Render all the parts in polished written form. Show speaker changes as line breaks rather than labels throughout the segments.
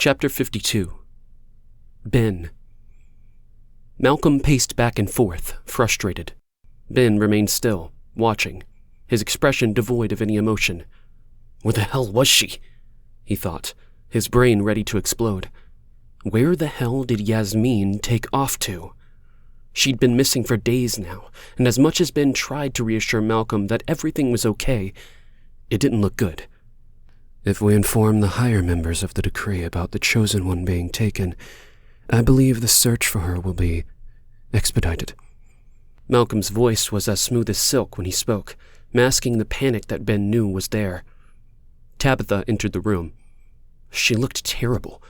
Chapter 52. Ben. Malcolm paced back and forth, frustrated. Ben remained still, watching, his expression devoid of any emotion. Where the hell was she? He thought, his brain ready to explode. Where the hell did Yasmeen take off to? She'd been missing for days now, and as much as Ben tried to reassure Malcolm that everything was okay, it didn't look good. If we inform the higher members of the decree about the Chosen One being taken, I believe the search for her will be expedited. Malcolm's voice was as smooth as silk when he spoke, masking the panic that Ben knew was there. Tabitha entered the room. She looked terrible,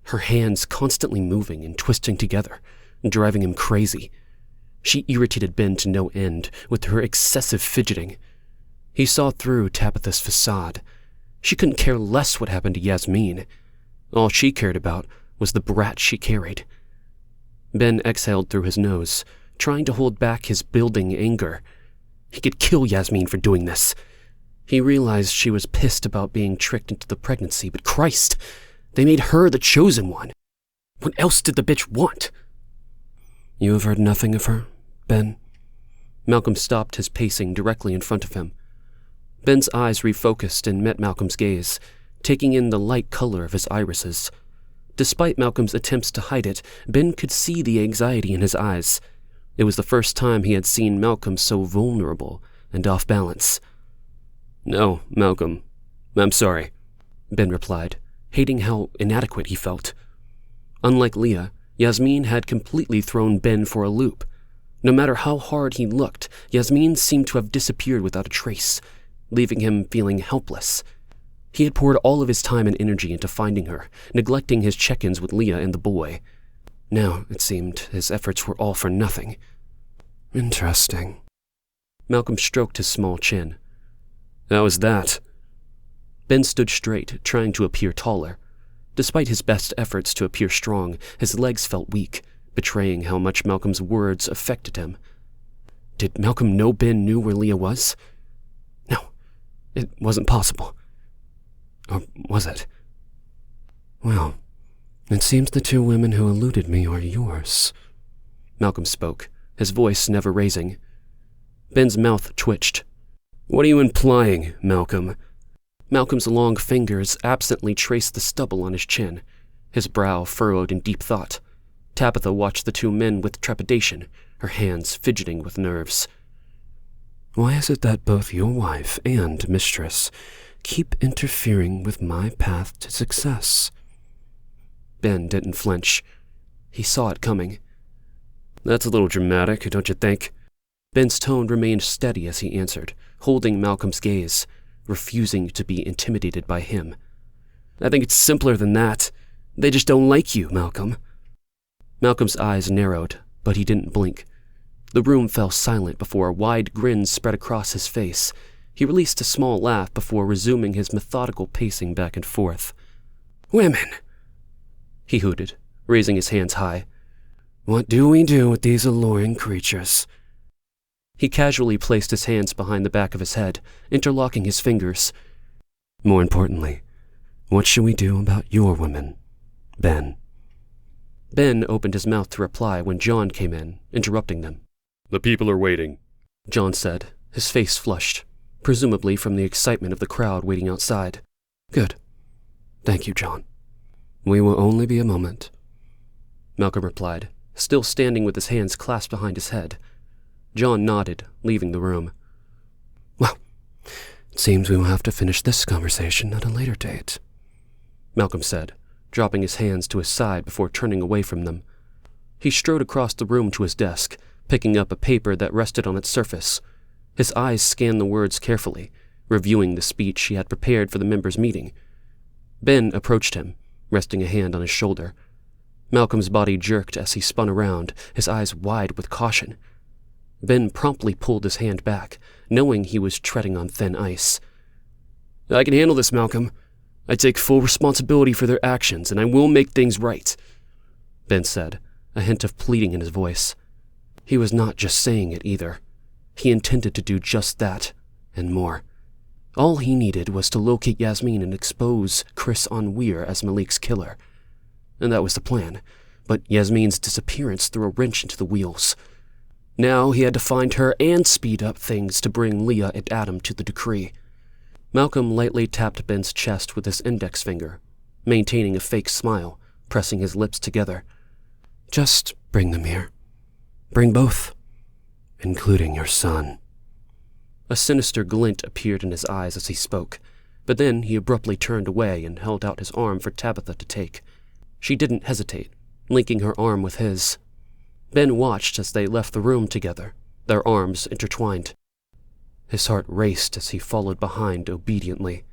her hands constantly moving and twisting together, driving him crazy. She irritated Ben to no end with her excessive fidgeting. He saw through Tabitha's facade. She couldn't care less what happened to Yasmeen. All she cared about was the brat she carried. Ben exhaled through his nose, trying to hold back his building anger. He could kill Yasmeen for doing this. He realized she was pissed about being tricked into the pregnancy, but Christ, they made her the chosen one. What else did the bitch want? You have heard nothing of her, Ben? Malcolm stopped his pacing directly in front of him. Ben's eyes refocused and met Malcolm's gaze, taking in the light color of his irises. Despite Malcolm's attempts to hide it, Ben could see the anxiety in his eyes. It was the first time he had seen Malcolm so vulnerable and off balance. No, Malcolm, I'm sorry, Ben replied, hating how inadequate he felt. Unlike Leah, Yasmeen had completely thrown Ben for a loop. No matter how hard he looked, Yasmeen seemed to have disappeared without a trace, leaving him feeling helpless. He had poured all of his time and energy into finding her, neglecting his check-ins with Leah and the boy. Now, it seemed, his efforts were all for nothing. Interesting. Malcolm stroked his small chin. How was that? Ben stood straight, trying to appear taller. Despite his best efforts to appear strong, his legs felt weak, betraying how much Malcolm's words affected him. Did Malcolm know Ben knew where Leah was? No, it wasn't possible. Or was it? Well, it seems the two women who eluded me are yours. Malcolm spoke, his voice never raising. Ben's mouth twitched. What are you implying, Malcolm? Malcolm's long fingers absently traced the stubble on his chin, his brow furrowed in deep thought. Tabitha watched the two men with trepidation, her hands fidgeting with nerves. Why is it that both your wife and mistress keep interfering with my path to success? Ben didn't flinch. He saw it coming. That's a little dramatic, don't you think? Ben's tone remained steady as he answered, holding Malcolm's gaze, refusing to be intimidated by him. I think it's simpler than that. They just don't like you, Malcolm. Malcolm's eyes narrowed, but he didn't blink. The room fell silent before a wide grin spread across his face. He released a small laugh before resuming his methodical pacing back and forth. Women! He hooted, raising his hands high. What do we do with these alluring creatures? He casually placed his hands behind the back of his head, interlocking his fingers. More importantly, what should we do about your women, Ben? Ben opened his mouth to reply when John came in, interrupting them.
The people are waiting,
John said, his face flushed, presumably from the excitement of the crowd waiting outside. Good. Thank you, John. We will only be a moment. Malcolm replied, still standing with his hands clasped behind his head. John nodded, leaving the room. Well, it seems we will have to finish this conversation at a later date, Malcolm said, dropping his hands to his side before turning away from them. He strode across the room to his desk, picking up a paper that rested on its surface. His eyes scanned the words carefully, reviewing the speech he had prepared for the members' meeting. Ben approached him, resting a hand on his shoulder. Malcolm's body jerked as he spun around, his eyes wide with caution. Ben promptly pulled his hand back, knowing he was treading on thin ice. I can handle this, Malcolm. I take full responsibility for their actions, and I will make things right, Ben said, a hint of pleading in his voice. He was not just saying it either. He intended to do just that, and more. All he needed was to locate Yasmeen and expose Chris Onweir as Malik's killer. and that was the plan, but Yasmeen's disappearance threw a wrench into the wheels. Now he had to find her and speed up things to bring Leah and Adam to the decree. Malcolm lightly tapped Ben's chest with his index finger, maintaining a fake smile, pressing his lips together. "Just bring them here. Bring both, including your son." A sinister glint appeared in his eyes as he spoke, but then he abruptly turned away and held out his arm for Tabitha to take. She didn't hesitate, linking her arm with his. Ben watched as they left the room together, their arms intertwined. His heart raced as he followed behind obediently.